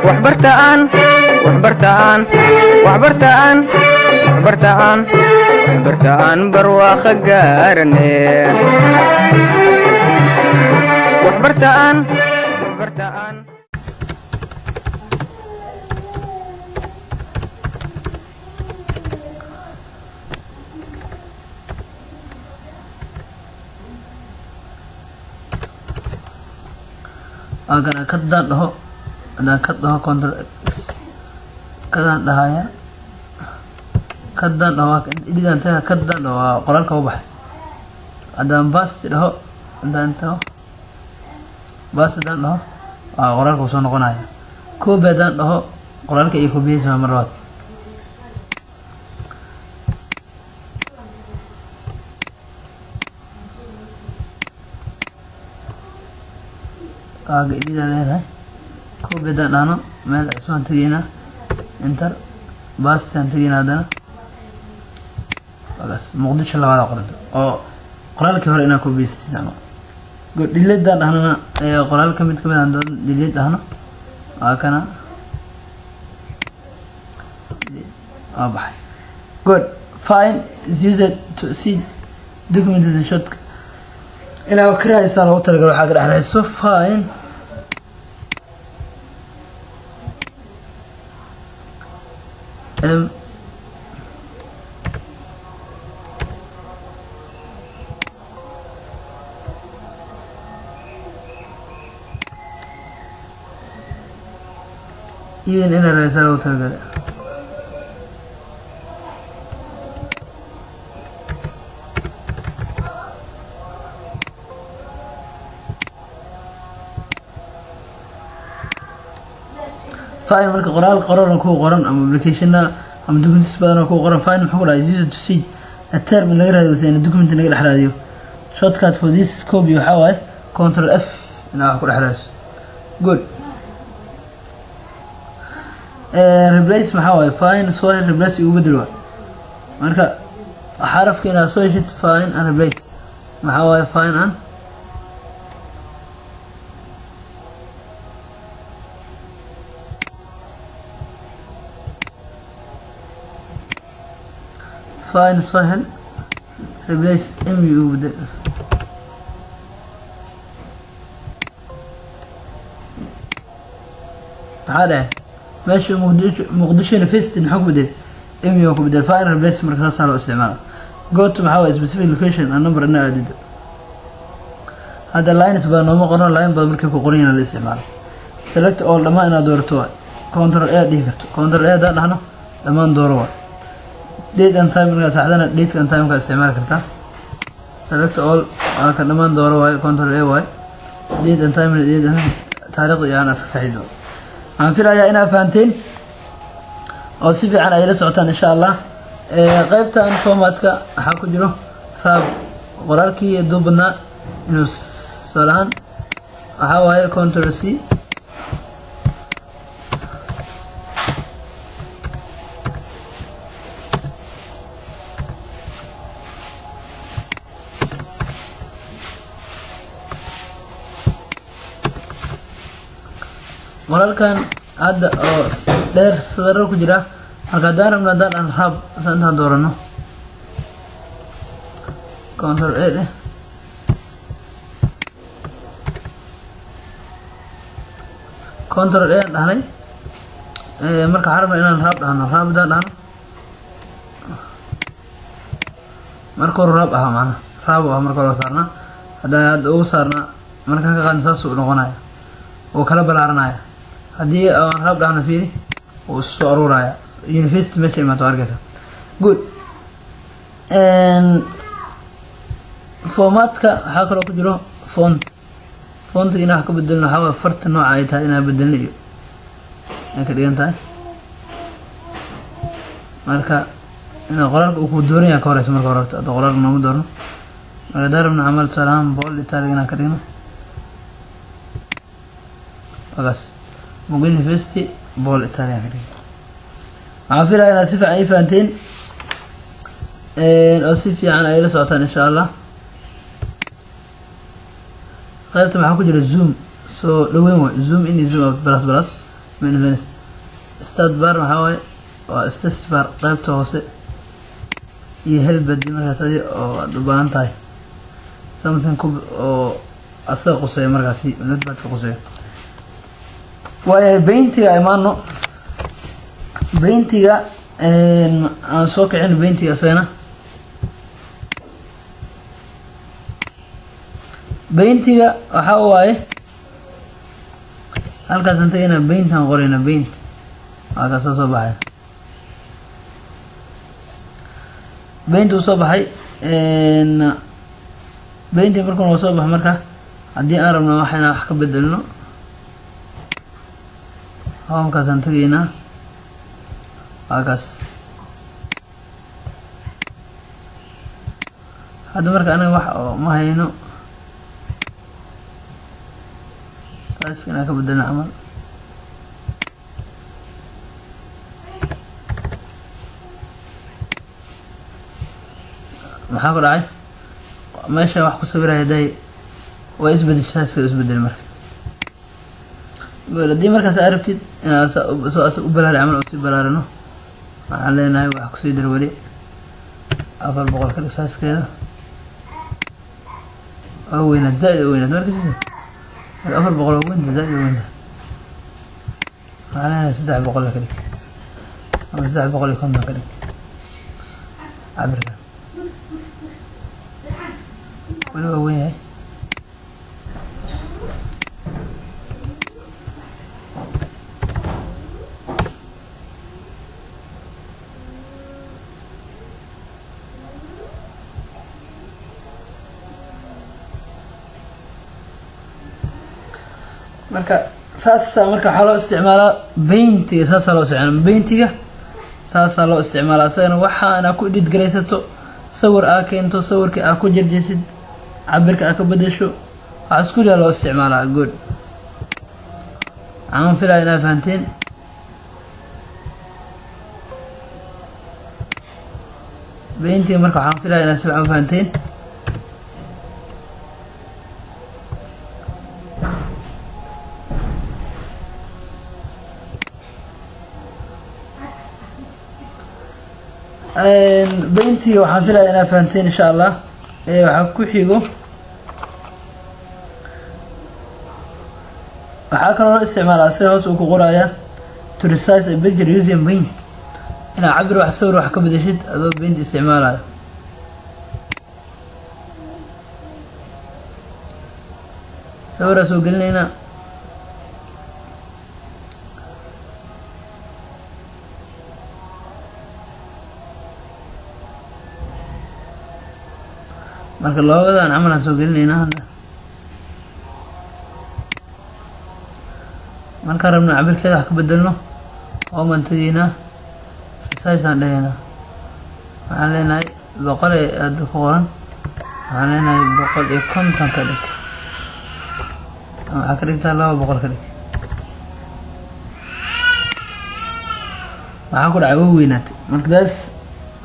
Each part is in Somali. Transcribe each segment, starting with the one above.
waxbartaan waxbartaan waxbartaan waxbartaan waxbartaan barwaaqo gaarane waxbartaan waxbartaan agar kadaan dhaho control x kadaan dhahaya kadaan dhaho idaan taga kadaan dhaho qoraalka u baxay hadaan basti dhaho hadaan taho basti daan dhaho qoraalka soo noqonaya koobi daan dhaho qoraalka iyo koobiyada mar labaad idaan leedahay koobi daan dhahno meel cusub tagayna enter basti aan tagayna hadana bas muqdisho labaad qoranta oo qoraalkii hore inaa koobiyastid ama good delete daan dhahnana qoraalka mid kamid aan doon delete dhahno kana baxay good fine is used to see documentation shot inaa kiraysa loo talagalay waxa ka dhaxayso fine إذن إنا رسالة وتلقى فاين مركا قرار كو قران أم أبليكيشننا أم دوكمنتس بدنا كو قران فاين محول عايز to see الترم اللي غير هذا وثاني الدوكمنت اللي غير حراديو short cut for this copy وحاول control F أنا أقول حراس good replace maxaa fine soo replace ugu bedelo marka xarafkeena soo heshid fine and replace maxaa fine and fine soo hel replace m ugu bedelo maxaa ماشي مقدشة نفست نحكم بدل إمي وكم بدل فاين ريبليس مركز صار استعماله go to محاول specific location النمبر إنه أديد هذا اللاين سبحان الله قرنا اللاين بمركب قرينا الاستعمال select all لما أنا دورتوا control A دي كرتو control A ده نحن لما ندوروا date and time مركز ساعدنا date and time كاستعمال كرتا select all لما ندوروا control A y date and time تاريخ يعني أساس سعيدون عن فيلايا إنا فانتين أو سيفي عن أي لسعوتان إن شاء الله قيبتان فوماتك حاكو جرو راب قراركي يدوبنا إنو سالان أحاوهي كونترسي qoraalkan hadda oo dheer sadaro ku jira halka daaramna daan hab santan doorano control A control A dhahnay marka xarabna inaan hab dhahno hab daan dhahno marka rab ah macna rab ah marka loo saarna hadda uu saarna marka ka qaan saas uu noqonaya oo kala balaaranaya hadii aan rab dhahno fiiri oo soo aruuraya university meesha ma taargaysa good formatka waxa kale ku jiro font ina ka bedelno waxa farta nooca ay tahay ina bedelniyo ay ka dhigan tahay marka ina qoraalka uu ku dooran yahay ka horeysa marka horta qoraalka ma doorno marka darabna amal salaam bool itaaliga ka dhigno بس مقول university بول إيطاليا كده عافية أنا أسف عن أي فانتين أسف عن أي لسعتان إن شاء الله قيبت معاكم جل الزوم سو لوين زوم إني زوم بلس minus start bar maxaa waaye waa status bar qaybta hoose iyo helbad markaas adi oo aad u baahan tahay something oo asaga quseeyo markaasi notepad ka quseeyo waayahay paintiga imaano paintiga aan soo kicin paintiga asagana paintiga waxaa waaye halkaas aan tagayna paint aan qorayna paint waa kaasoo soo baxay paint uu soo baxay painting markuu soo baxo marka haddii aan rabno wax inaan wax ka bedelno homekaasaan tagaynaa waa kaas hadda marka anaga wax oo ma hayno size inaan ka bedelno camal maxaa ku dhacay meesha wax ku sawiraya day waa isbedeshay size isbedel marka haddii markaas aad rabtid inaad soo u balaari camal oo sii balaarino waxaan leenahay wax kusii dar weli 400 ka dhig sizekeeda oo weynaad zaaid oo weynaad marka sidii 400 oo weynta zaaid oo weynta waxaan leenahay 300 ka dhig ama 350 ka dhig cabirka weli waa weyn yahay marka saasa marka waxaa loo isticmaalaa paintiga saasaa loo isticmaala paintiga saasaa loo isticmaalaa asagana waxaana ku edit garaysato sawir aa keento sawirka aa ku jarjarsid cabirka aa ka bedesho waxaa isku liyaa loo isticmaalaa good waxaan filaya inaa fahanteen paintiga marka waxaan filaya inaa si fiican fahanteen paintiga waxaan filaya inaa fahanteen insha allah waxaa ku xigo waxaa kaloo la isticmaalaa sida hoos uu ku qoraya to resize a picture using paint inaa cabir wax sawir wax ka bedeshid adoo paint isticmaalayo sawiraa soo gelinayna marka loogadan camal aan soo gelinayna hadda markaan rabno cabirkeeda wax ka bedelno oo maan tegaynaa resize aan dhahaynaa waxaan leenahay 100 ee hadda ku qoran waxaan leenahay 150 ka dhig waxaa ka dhigtaa 200 ka dhig maxaa ku dhacay way weynaatay marka that's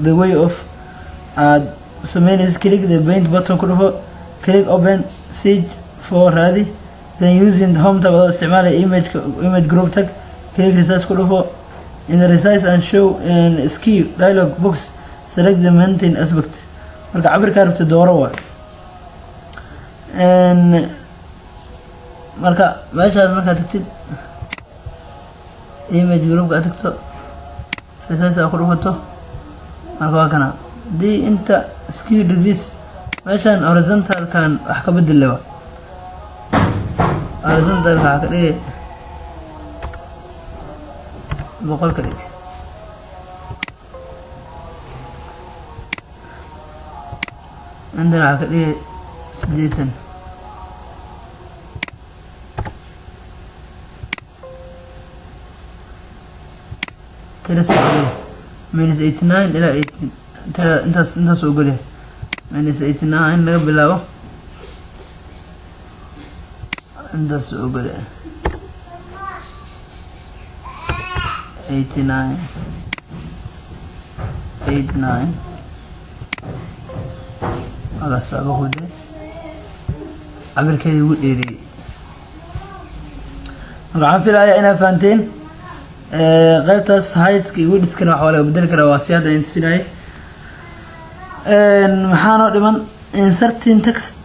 the way of click the paint button ku dhufo click open Sage 4 raadi then using the home tab adoo isticmaalaya image group tag click resize ku dhufo in the resize and show and skew dialog box select the maintain aspect marka cabirka rabta dooro waa marka meeshaas markaa tagtid image group ka tagto resize ku dhufato marka waa kana dii inta skew degrees meeshaan horizontal kan wax ka bedel waa horizontal ka ka dhigay 100 ka dhig عندنا ka dhigay 80 minus 89 ilaa 18 intaas u goliya minus 89 laga bilaabo intaas u goliya 89 هذا صعب أخذه عمل كذي وديري. رعان في الآية هنا فانتين qaybtaas height iyo width-kana waxa laga bedeli karaa waa si hadda aan tusinayay. maxaana dhiman inserting text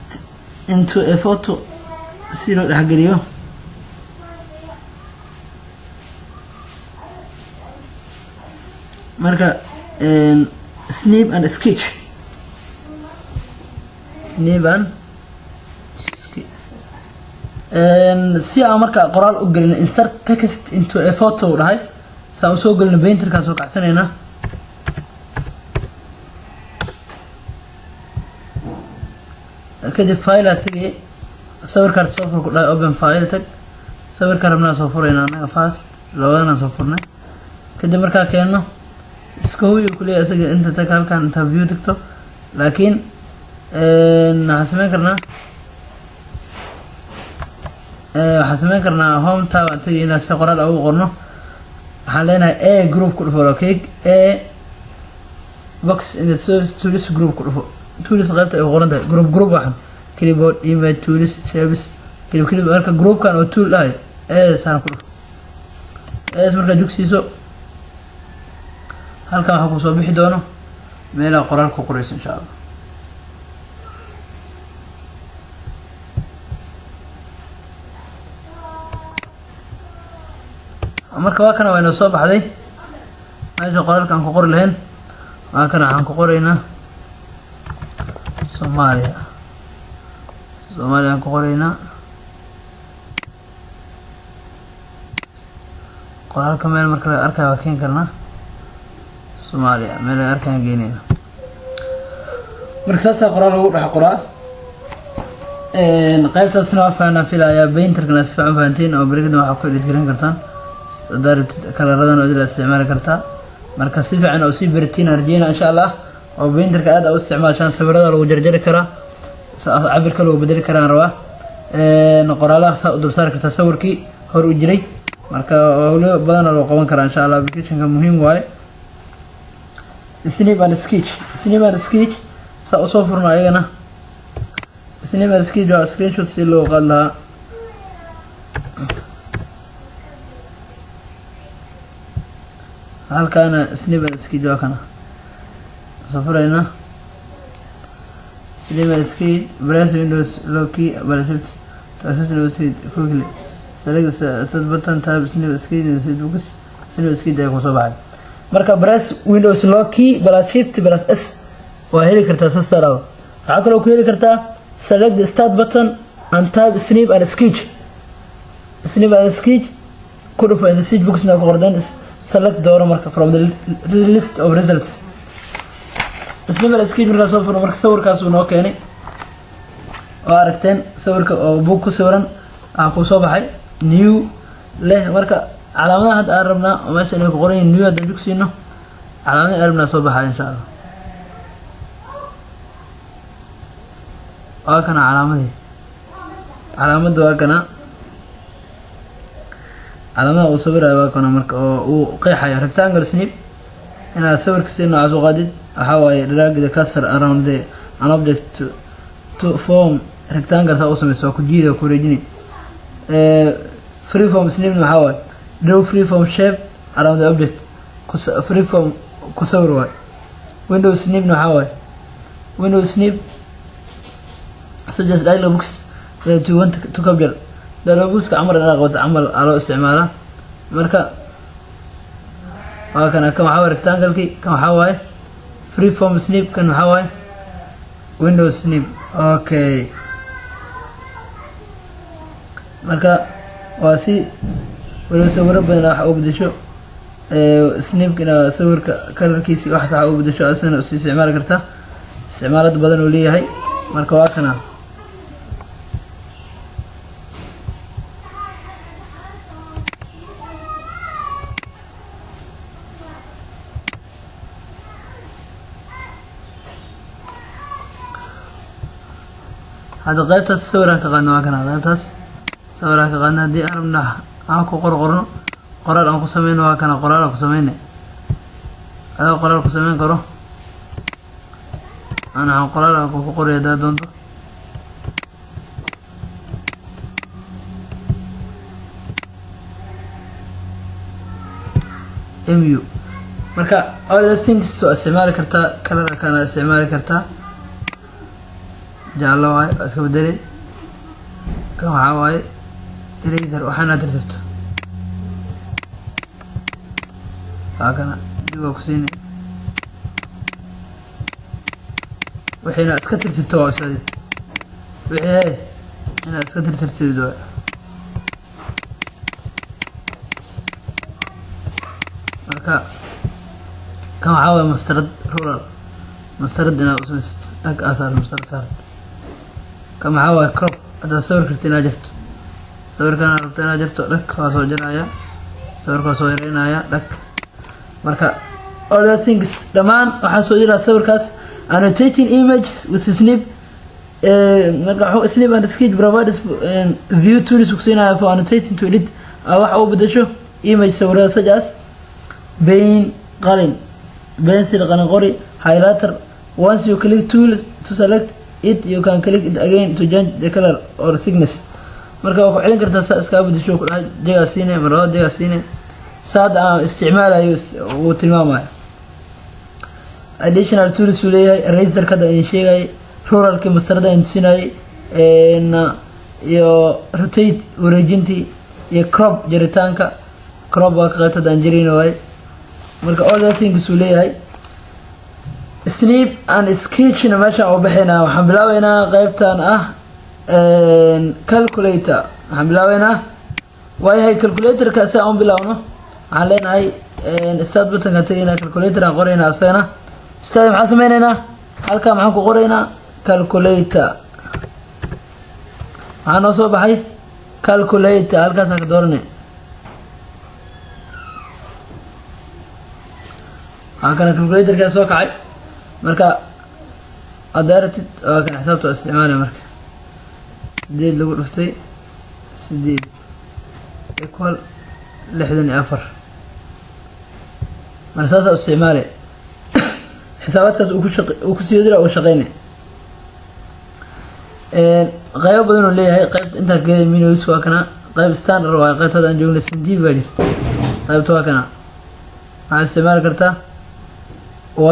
into a photo si loo dhexgeliyo marka snip and sketch si aan marka qoraal u gelin insert text into a photo dhahay saan u soo gelin painterka soo kacsanayna kadib file tagi sawirka soo fur ku dhahay open file tag sawirka rabnaa soo furayna anaga fast labadana soo furnay kadib markaa keeno iska hubi ku leeyahay isaga inta tag halkan interview tagto laakiin waxaan sameyn karnaa home tab aan tagi inaan si qoraal ugu qorno waxaan leenahay a group ku dhufo okay a box in the tools group ku dhufo tools qaybta ay qoran tahay group waxaan keyboard image tools shapes clip marka groupkan oo tool dhahay saan ku dhufo marka jugsiiso halkan waxa ku soo bixi doono meelaha qoraalka ku qorayso insha Allah marka waa kana wayna soo baxday meesha qoraalka aan ku qori lahayn waa kana aan ku qoraynaa Soomaaliya aan ku qoraynaa qoraalka meel marka la arkayo waa keen karnaa Soomaaliya meel la arkaan geynayna marka saasa qoraal lagu dhex qoraa qaybtaasna waa faahfaahina filayaa painterkana si fiican fahantiin oo barigada waxa ku edit garan kartaan daarad kalaradan oo la isticmaali kartaa marka si fiican oo si baritiin arjina insha Allah oo painterka aad u isticmaashaan sawirada lagu jarjari karaa cabirka lagu bedeli karaa rabaa qoraalaha sa u dulsaar kartaa sawirkii hor u jiray marka hawlo badan loo qaban karaa insha Allah application-ka muhiim waaye snip and sketch sa u soo furno ayagana snip and sketch waa screenshot si loo qaad lahaa halkaana snip and sketch waa kana soo furayna snip and sketch press windows low key battlefield to access the website quickly select the button tab snip and sketch and snip and sketch ay ku soo baxay marka press windows low key plus shift plus s waa heli kartaa sastarada waxa kale oo ku heli kartaa select the start button and tab snip and sketch ku dhufo in the search box na ku qordan select dooro marka from the list of results snip and sketch marka soo furo marka sawirkaas uu noo keenay oo aragteen sawirka oo book ku sawiran ku soo baxay new leh marka calaamadaha hadda aan rabnaa oo meesha inay ku qoran yihiin new hadda jugsiino calaamadaha aan rabnaa soo baxay insha Allah waa kana calaamadu waa kana calaamada uu sawirayo waa kana marka oo uu qeexayo rectangle snip ina sawirka si noocaas u qaadid waxa waaye drag the cursor around an object to form rectangle sa u sameeyo ku jiido ku wareejini freeform snip waxa waaye draw freeform shape around the object freeform ku sawir waaye window snip waxa waaye window snip suggest dialog box that you want to capture dialog box ka amar inaad qabto amal loo isticmaala marka waa kana waxa waaye rectangle-ki kan waxa waaye freeform snip kan waxa waaye window snip okay marka waa si wala sawir badan wax u bedesho snip-kana sawirka colorkiisa wax sax u bedesho asana si isticmaal kartaa isticmaalad badan oo leeyahay marka waa kana هذا قيبت الصورة كقناة كنا قيبت الصورة كقناة دي أرمنا أكو قرقرنا قرار أكو سمين وكنا قرار أكو سمين هذا قرار أكو سمين كرو أنا عن قرار أكو قرية دا دونتو mu marka all the things soo isticmaali kartaa color kana isticmaali kartaa jaallo waay iska bedeli kan waxa waay eraser waxaana tirtirto kana dib u kusini waxayna iska tirtirto waa sidii wixii ina iska tirtirto marka kan waxa waay mastarad rural mastarad ina u samaysto ag asar mastarad saart kan waxa waay crop hada sawir kartina jirto sawirkan rabtana jirto dhak waa soo jiraya sawirka soo yareynaya dhak marka all the things dhamaan waxa soo jira sawirkaas annotating images with snip marka snip and sketch provides view tools kusinaya for annotating to edit waxa uu bedesho image sawirada such as paint qalin pencil qalin qori highlighter once you click tools to select it you can click it again to change the color or thickness marka waxa celin kartaa saa iska bedesho ku dhahay jeega siinay marada jeega siinay saad aan isticmaalayo uu tilmaamayo additional tools uu leeyahay eraser kada in sheegay rural ki mastarada in sinay iyo rotate wareejinti iyo crop jaritaanka crop waa qaybta aan jirino way marka all the things uu leeyahay snip and sketch na meesha oo bixina waxaan bilaabaynaa qaybtan ah calculator waxaan bilaabaynaa waayahay calculator ka si aan bilaawno waxaan leenahay start button ka tagayna calculator aan qoraynaa asana start maxaan sameeynaa halka maxaan ku qoraynaa calculator waxaan noo soo baxay calculator halkaas aan ka dooranay halkan calculator ka soo kacay marka adaartid kan xisaabta isticmaalay marka 8 lagu dhuftay 8 equal 64 markaas isticmaalay xisaabaadkaas uu ku sii dira oo shaqeynay qayb badan oo leeyahay qayb inta geeday minus waa kana qayb standard waa qaybtada aan joogno sindiib gaar qaybta waa kana waxaad isticmaali kartaa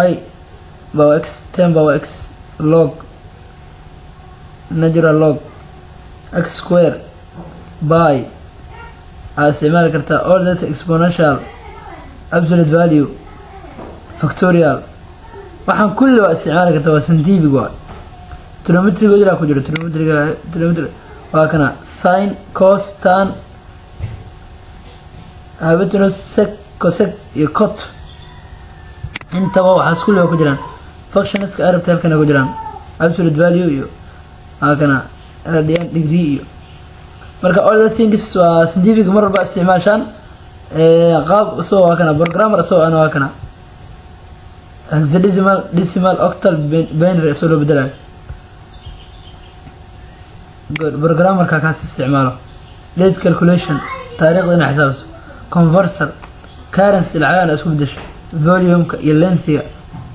y power x 10 power x log natural log x square by aad isticmaali kartaa all that exponential absolute value factorial waxaan kulli waa isticmaali kartaa waa scientific waa trigonometry wajira ku jiro trigonometry waa kana sin cos tan hypotenuse sec cosec iyo cot intaba waxa kulli ku jiraan functions ka arabta halkan ku jiraan absolute value iyo waa kana radian degree iyo marka all the things waa scientific mar walba isticmaashaan qaab soo waa kana programmer soo ana waa kana hexadecimal decimal octal binary soo loo bedelayo good programmer ka kaas isticmaalo date calculation taariikhda ina xisaabso converter currency lacagana isku bedesho volume ka iyo length ga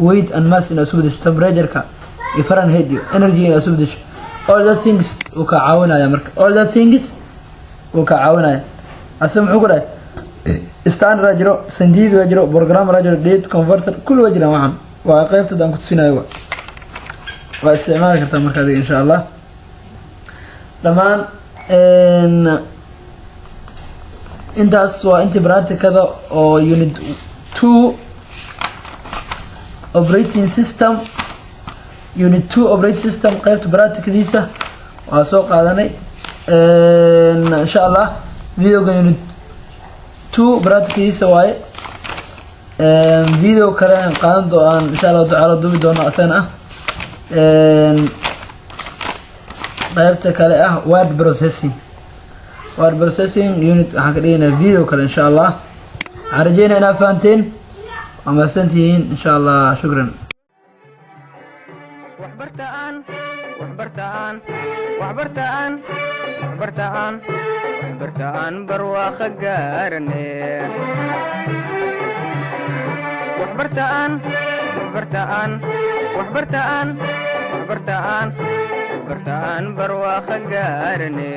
weight and mass ina isku bedesho temperature ka iyo Fahrenheit iyo energy ina isku bedesho all the things uu ka caawinaya marka all the things uu ka caawinaya asam wuxuu ku dhahay standard jiro scientific jiro programmer jiro date converter kullu waa jiraan waxan waa qaybta aan ku tusinayo waa isticmaali kartaa marka adiga insha Allah dhamaan intaas waa inta practicada oo unit 2 operating system unit 2 operating system qaybta practicadiisa waa soo qaadanay insha Allah videoga unit 2 practicadiisa waaye video kale aan qaadan doonaan insha Allah taala duubi doono asana qaybta kale ah word processing unit waxaan ka dhigaynaa video kale insha Allah waxaan rajeynayaa inaad fahanteen waa mahadsantihiin insha Allah shukran waxbartaan barwaaqo gaarane waxbartaan barwaaqo gaarane